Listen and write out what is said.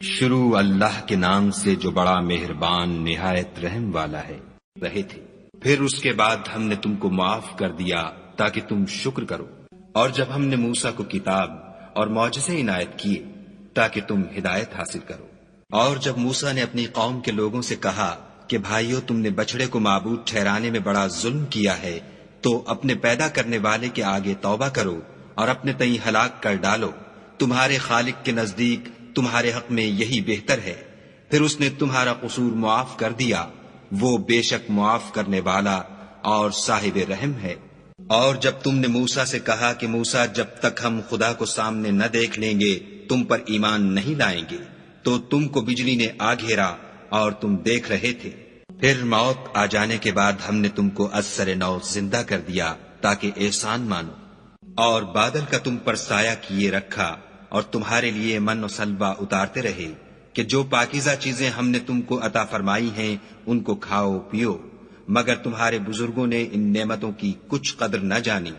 شروع اللہ کے نام سے جو بڑا مہربان نہایت رحم والا ہے رہے تھے، پھر اس کے بعد ہم نے تم کو معاف کر دیا تاکہ تم شکر کرو، اور جب ہم نے موسیٰ کو کتاب اور معجزے عنایت کیے تاکہ تم ہدایت حاصل کرو، اور جب موسیٰ نے اپنی قوم کے لوگوں سے کہا کہ بھائیو تم نے بچڑے کو معبود ٹھہرانے میں بڑا ظلم کیا ہے، تو اپنے پیدا کرنے والے کے آگے توبہ کرو اور اپنے تئیں ہلاک کر ڈالو، تمہارے خالق کے نزدیک تمہارے حق میں یہی بہتر ہے، پھر اس نے تمہارا قصور معاف کر دیا، وہ بے شک معاف کرنے والا اور صاحب رحم ہے۔ اور جب تم نے موسیٰ سے کہا کہ موسیٰ جب تک ہم خدا کو سامنے نہ دیکھ لیں گے تم پر ایمان نہیں لائیں گے، تو تم کو بجلی نے آ گھیرا اور تم دیکھ رہے تھے، پھر موت آ جانے کے بعد ہم نے تم کو از سر نو زندہ کر دیا تاکہ احسان مانو، اور بادل کا تم پر سایہ کیے رکھا اور تمہارے لیے من و سلوہ اتارتے رہے کہ جو پاکیزہ چیزیں ہم نے تم کو عطا فرمائی ہیں ان کو کھاؤ پیو، مگر تمہارے بزرگوں نے ان نعمتوں کی کچھ قدر نہ جانی۔